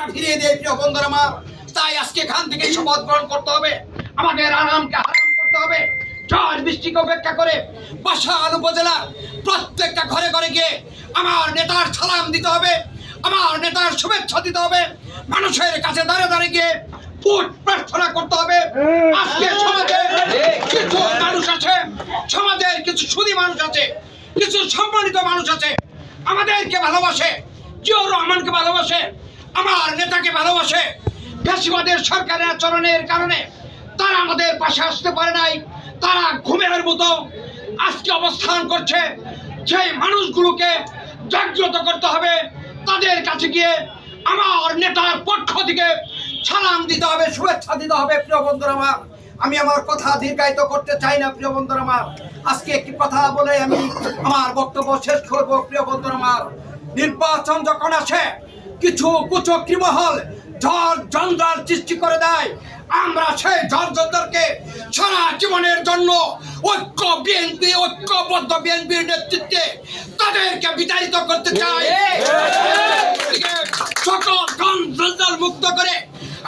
ক্ষমতা ফিরিয়ে দেয় প্রিয় বন্ধুরা আমার। তাই আজকে এখান থেকে শপথ গ্রহণ করতে হবে, আমাদের আরামকে হারাম করতে হবে। ঝড় বৃষ্টিকে উপেক্ষা করে বাসাইল উপজেলা প্রত্যেকটা ঘরে ঘরে গিয়ে আমার নেতার সালাম দিতে হবে, আমার নেতার শুভেচ্ছা দিতে হবে, মানুষের কাছে দাঁড়িয়ে দাঁড়িয়ে গিয়ে ভোট প্রার্থনা করতে হবে। আজকে সমাজে কিছু মানুষ আছে, সমাজের কিছু সুধী মানুষ আছে, কিছু সম্মানিত মানুষ আছে, আমাদেরকে ভালোবাসে, জিয়াউর রহমানকে ভালোবাসে, আমার নেতাকে ভালোবাসে। ফ্যাসিবাদের সরকারের আচরণের কারণে তারা আমাদের পাশে আসতে পারে নাই, তারা ঘুমের মতো আজকে অবস্থান করছে। সেই মানুষগুলোকে জাগ্রত করতে হবে, তাদের কাছে গিয়ে আমার নেতার পক্ষ থেকে সালাম দিতে হবে, শুভেচ্ছা দিতে হবে। প্রিয় বন্ধুরা আমার, আমি আমার কথা দীর্ঘায়িত করতে চাই না প্রিয় বন্ধুরা আমার। আজকে একটি কথা বলে আমি আমার বক্তব্য শেষ করব। প্রিয় বন্ধুরা আমার, নির্বাচন যখন আসে কিছু কুচক্রী মহল ঝড় জঞ্জাল সৃষ্টি করে দেয়। আমরা সেই ঝড় জঞ্জালকে সারা জীবনের জন্য ঐক্যবদ্ধ বিএনপির নেতৃত্বে তাদেরকে বিতাড়িত করতে চাই। সকল জঞ্জাল মুক্ত করে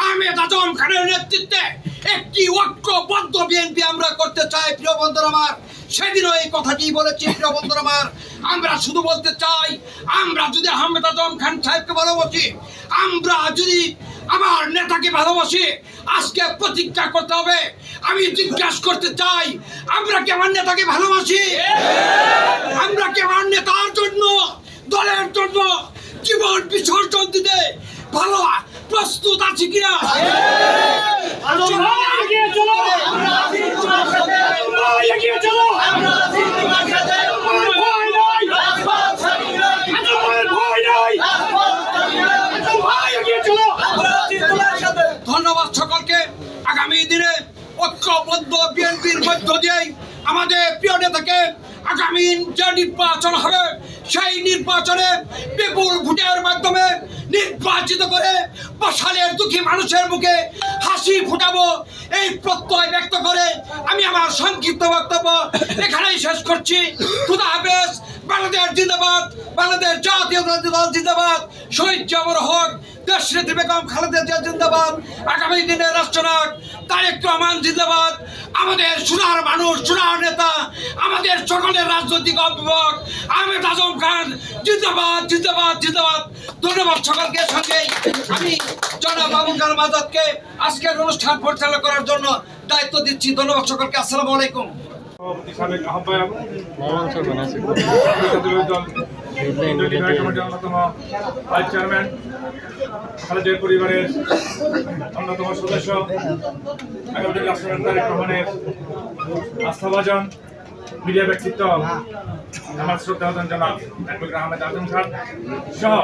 আহমেদ আজম খানের নেতৃত্বে একটি ঐক্যবদ্ধ বিএনপি আমরা করতে চাই। প্রিয় বন্ধুরা আমার, সেদিনও এই কথাটি বলেছি। প্রিয় বন্ধুরা আমার, আমরা শুধু বলতে চাই, আমরা যদি আহমেদ আজম খান সাহেবকে ভালোবাসি, আমরা যদি আমার নেতাকে ভালোবাসি, আজকে প্রতিজ্ঞা করতে হবে। আমি জিজ্ঞাসা করতে চাই, আমরা কি আমার নেতাকে ভালোবাসি? আমরা কি আমার নেতার জন্য, দলের জন্য জীবন বিসর্জন দিতে ভালো প্রস্তুত আছি কিনা? ধন্যবাদ সকলকে। আগামী দিনে ঐক্যবদ্ধ বিএনপির মধ্য দিয়েই আমাদের প্রিয় নেতাকে আগামী যে নির্বাচন হবে সেই নির্বাচনে বিপুল ভোটের মাধ্যমে নির্বাচিত করে বাসাইলের দুঃখী মানুষের মুখে হাসি ফুটাবো, এই প্রত্যয় ব্যক্ত করে আমি আমার সংক্ষিপ্ত বক্তব্য এখানেই শেষ করছি। খুদা হাফেজ। বাংলাদেশ জিন্দাবাদ, বাংলাদেশ জাতীয়তাবাদী দল জিন্দাবাদ, শহীদ জিয়াউর হক, দেশনেত্রী বেগম খালেদা জিয়া জিন্দাবাদ, আগামী দিনের রাষ্ট্রনায়ক তারেক রহমান জিন্দাবাদ, আমাদের সোনার মানুষ, সোনার নেতা, আমাদের সকলের রাজনৈতিক অভিভাবক আহমেদ আজম খান জিন্দাবাদ, জিন্দাবাদ, জিন্দাবাদ। ধন্যবাদ সকলকে। সঙ্গে আমি জনাব আবুল কালাম আজাদকে আজকের অনুষ্ঠান পরিচালনা করার জন্য দায়িত্ব দিচ্ছি। ধন্যবাদ সকলকে। আসসালামু আলাইকুম। সাবেক আহ্বায়ক অন্যতম ভাইস চেয়ারম্যান, খালেদের পরিবারের অন্যতম সদস্য, আগামী রাষ্ট্রপতি তারেক রহমানের আস্থাভাজন মিডিয়া ব্যক্তিত্ব আমার শ্রদ্ধাভাজন জনাব অ্যাডভোকেট আহমেদ আজম খান সহ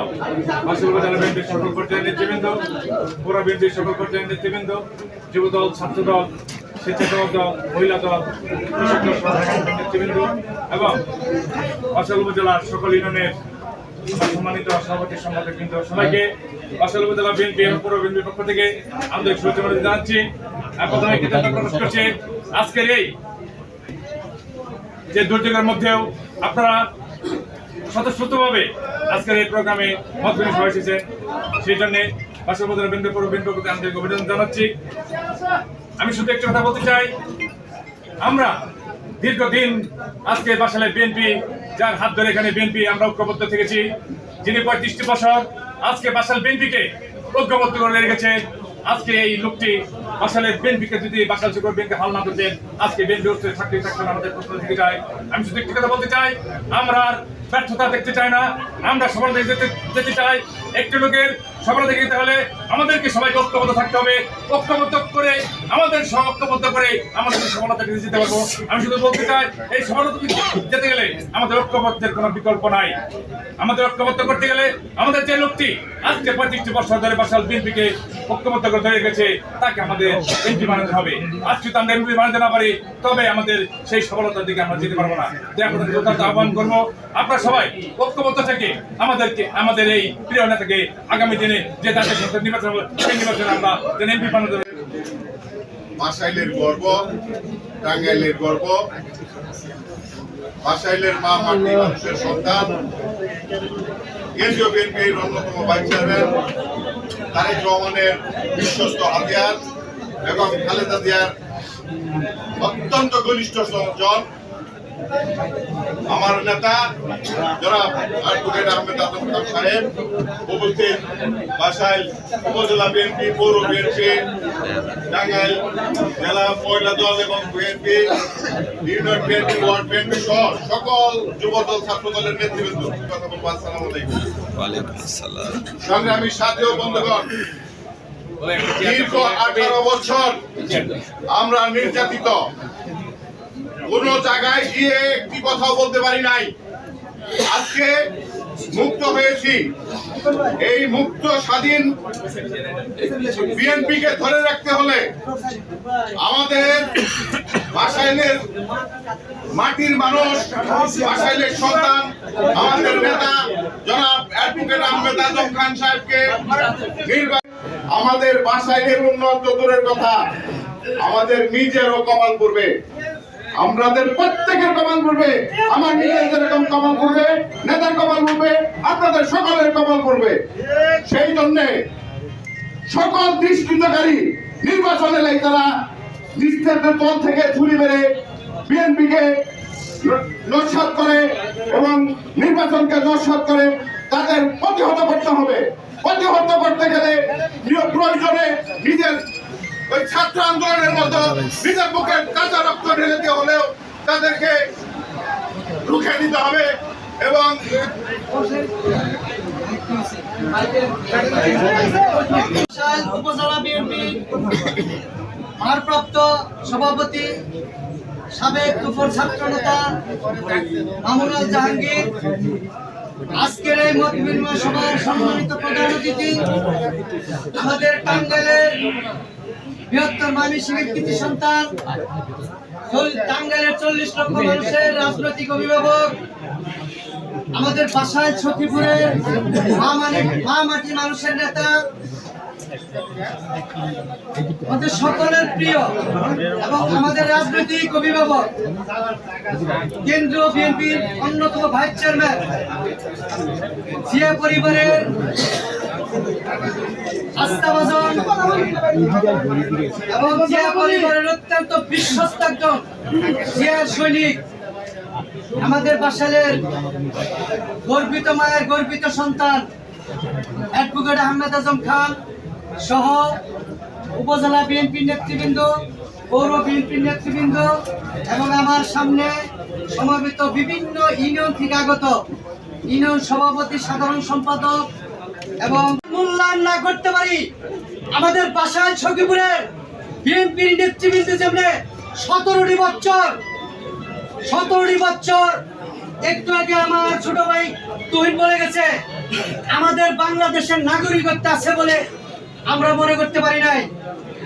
বাসাইল উপজেলা বিএনপির সকল পর্যায়ের নেতৃবৃন্দ, পৌর বিএনপির সকল পর্যায়ের নেতৃবৃন্দ, যুবদল, ছাত্রদল, স্বেচ্ছাসেবক দল, মহিলা দল, কৃষক দল নেতৃবৃন্দ এবং বাসাইল উপজেলার সকল ইউনিয়নের সম্মানিত সভাপতি সম্পাদকবৃন্দ, সবাইকে বাসাইল উপজেলা বিএনপি এবং পৌর বিএনপির পক্ষ থেকে আন্তরিক শুভেচ্ছা জানাচ্ছি। প্রথমে কৃতজ্ঞতা প্রকাশ করছি আজকের এই যে দুর্যোগের মধ্যেও আপনারা স্বতঃস্ফূর্তভাবে আজকের এই প্রোগ্রামে মত বিনিময় এসেছেন, সেই জন্য বাসাইল উপজেলা বিএনপি পৌর বিএনপির প্রতি আন্তরিক অভিনন্দন জানাচ্ছি। আমি শুধু একটা কথা বলতে চাই, আমরা দীর্ঘদিন আজকে বাসাইলের বিএনপি, যার হাত ধরে এখানে বিএনপি আমরা ঐক্যবদ্ধ থেকেছি, যিনি 35টি বছর আজকে বাসাইল বিএনপিকে ঐক্যবদ্ধ করে রেখেছে, আজকে এই লোকটি বাসাইলের বিএনপিকে যদি বাসাইল সুপার বিএনপি হাল না করতেন, আজকে বিএনপি থাকতেন আমাদের প্রশ্ন থেকে যায়। আমি শুধু একটি কথা বলতে চাই, আমরা আর ব্যর্থতা দেখতে চাই না, আমরা সফলতা যেতে চাই। একটি লোকের সফলতা দেখতে হলে আমাদেরকে সবাইকে ঐক্যবদ্ধ থাকতে হবে, ঐক্যবদ্ধ করে আমাদের ঐক্যবদ্ধ করে আমাদের সফলতা পেতে যেতে পারবো। আমি শুধু বলতে চাই, এই সফলতা যেতে গেলে আমাদের ঐক্যবদ্ধের কোনো বিকল্প নাই। আমাদের ঐক্যবদ্ধ করতে গেলে আমাদের যে লোকটি আজকে 35টি বছর ধরে বাসাইল বিএনপিকে ঐক্যবদ্ধ করে ধরে রেখেছে, তাকে আমাদের এমপি বানাতে হবে। আজকে তো আমরা এমপি বানাতে না পারি, তবে আমাদের সেই সফলতার দিকে আমরা যেতে পারবো না। তাই আপনাদের যথাযথ আহ্বান করবো, আপনারা সবাই ঐক্যবদ্ধ থেকে আমাদের এই প্রিয় নেতাকে আগামী দিনে যে জাতীয় সংসদ নির্বাচন হবে সেই নির্বাচনে আমরা যেন এমপি বানাতে পারি। বাসাইলের গর্ব, টাঙ্গাইলের গর্ব, বাসাইলের মা মাটি মানুষের সন্তান, কেন্দ্রীয় বিএনপির অন্যতম ভাইস চেয়ারম্যান তারেক রহমানের বিশ্বস্ত হাতিয়ার এবং খালেদা জিয়ার অত্যন্ত ঘনিষ্ঠ জন আমার নেতা জনাব অ্যাডভোকেট আহমেদ আজম খান সাহেব উপস্থিত বাসাইল উপজেলা বিএনপি, পৌর বিএনপি, টাঙ্গাইল জেলা মহিলা দল এবং বিএনপি, ইউনিয়ন বিএনপি, ওয়ার্ড বিএনপি সহ সকল যুবদল ছাত্র দলের নেতৃবৃন্দ, আসসালামু আলাইকুম। সংগ্রামী সাথী ও বন্ধুগণ, দীর্ঘ 18 বছর আমরা নির্যাতিত, কোন জায়গায় গিয়ে একটি কথা বলতে পারি নাই। আজকে মুক্ত হয়েছি। এই মুক্ত স্বাধীন বিএনপি কে ধরে রাখতে হলে আমাদের বাসাইলের মাটির মানুষ, বাসাইলের সন্তান, আমাদের নেতা জনাব অ্যাডভোকেট আহমেদ আজম খান সাহেবকে আমাদের বাসাইলের উন্নত দূরের কথা, আমাদের নিজেরও কপাল পড়বে, আমাদের প্রত্যেকের কপাল পড়বে, আমার নিজের যেরকম কপাল পড়বে, নেতার কপাল পড়বে, আপনাদের সকলের কপাল পড়বে। সেই জন্য সকল দৃষ্টিকারী নির্বাচনে তারা নিস্তেজের দল থেকে ছুরি মেরে বিএনপিকে নস্যাৎ করে এবং নির্বাচনকে নস্যাৎ করে তাদের প্রতিহত করতে হবে। প্রতিহত করতে গেলে প্রয়োজনে নিজের ওই ছাত্র আন্দোলনের মতো নিজের বুকে কাঁচা রক্ত ঢেলে দিয়ে হলেও তাদেরকে রুখে দিতে হবে এবং উপজেলা বিএনপি ভারপ্রাপ্ত সভাপতি সাবেক দুপুর ছাত্র নেতা মামুনুল জাহাঙ্গীর, আজকের এই মত বিনিময় সভার সম্মানিত প্রধান অতিথি, আমাদের টাঙ্গাইলের বৃহত্তর ময়মনসিংহের কৃতি সন্তান, টাঙ্গাইলের 40 লক্ষ মানুষের রাজনৈতিক অভিভাবক, আমাদের বাসায় সখীপুরের মা মাটি মানুষের নেতা, আমাদের সকলের প্রিয় এবং আমাদের রাজনৈতিক অভিভাবক, কেন্দ্রীয় বিএনপির অন্যতম ভাইস চেয়ারম্যান, জিয়া পরিবারের আস্থাভাজন এবং জিয়া পরিবারের অত্যন্ত বিশ্বস্ত একজন জিয়া সৈনিক, আমাদের বাসাইলের গর্বিত মায়ের গর্বিত সন্তান অ্যাডভোকেট আহমেদ আজম খান সহ উপজেলা বিএনপির নেতৃবৃন্দ, পৌর বিএনপির নেতৃবৃন্দ এবং আমার সামনে সমবেত বিভিন্ন ইউনিয়ন থেকে আগত ইউনিয়ন সভাপতি, সাধারণ সম্পাদক এবং মূল্যায়ন না করতে পারি আমাদের বাসাইল সখীপুরের বিএনপির নেতৃবৃন্দ যেমন 17টি বছর একটু আগে আমার ছোট ভাই তুহিন বলে গেছে আমাদের বাংলাদেশের নাগরিকত্ব আছে বলে আমরা মনে করতে পারি নাই,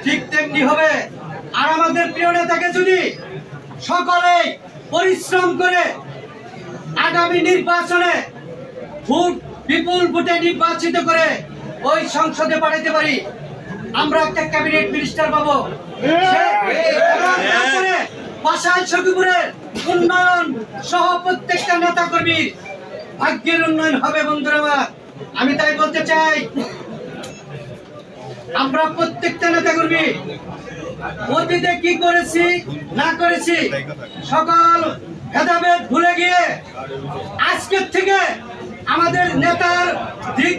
ঠিক তেমনি হবে। আর আমাদের প্রিয় নেতাকে যদি সকলে পরিশ্রম করে আগামী নির্বাচনে বিপুল ভোটে নির্বাচিত করে ওই সংসদে পাঠাতে পারি, আমরা একটা ক্যাবিনেট মিনিস্টার পাবো। বাসাইল সখীপুরের উন্নয়ন সহ প্রত্যেকটা নেতা কর্মীর ভাগ্যের উন্নয়ন হবে। বন্ধুরা, আমি তাই বলতে চাই, আমরা প্রত্যেকটা নেতা কর্মী অতীতে কি করেছি না করেছি সকল ভেদাভেদ ভুলে গিয়ে আজকের থেকে আমাদের নেতার দিক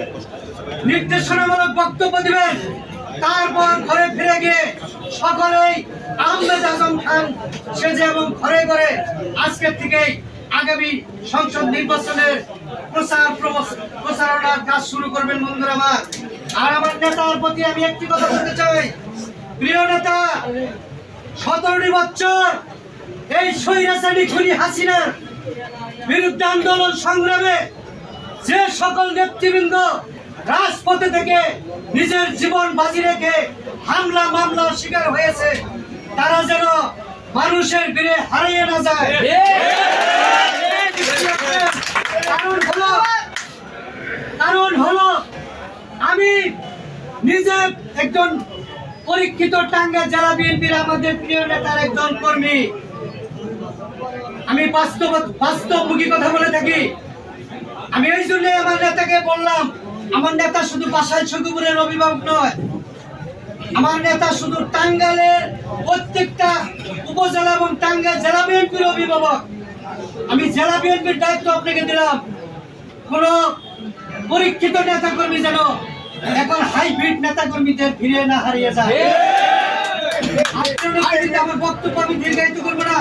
নির্দেশনামূলক বক্তব্য দিবেন, তারপর ঘরে ফিরে গিয়ে সকলেই আহমেদ আজম খান সেজে এবং ঘরে ঘরে আজকের থেকেই আগামী সংসদ নির্বাচনের প্রচারণার কাজ শুরু করবেন। বন্ধুরা আমার, আর আমার নেতার প্রতি আমি একটি কথা বলতে চাই, প্রিয় নেতা, 17টি বছর এই স্বৈরাচারী খুনি হাসিনার বিরুদ্ধে আন্দোলন সংগ্রামে যে সকল নেতৃবৃন্দ রাজপথে থেকে নিজের জীবন বাজি রেখে হামলা মামলার শিকার হয়েছে, তারা যেন মানুষের ভিড়ে হারিয়ে না যায়। কারণ হলো আমি নিজে একজন পরীক্ষিত টাঙ্গাইল জেলা বিএনপির আমাদের প্রিয় নেতার একজন কর্মী, আমি বাস্তবমুখী কথা বলে থাকি। আমি এই জন্য আমার নেতাকে বললাম আমার নেতা শুধু বাসাইল সখীপুরের অভিভাবক নয়, আমার নেতা শুধু টাঙ্গাইলের প্রত্যেকটা উপজেলা এবং টাঙ্গাইল জেলা বিএনপির অভিভাবক। আমি জেলা বিএনপির দায়িত্ব আপনাকে দিলাম। কোন পরীক্ষিত নেতাকর্মী যেন এখন হাইব্রিড নেতাকর্মীদের ফিরে না হারিয়ে যায়। আপনারা আমার বক্তব্য আমি দীর্ঘায়িত করবো না।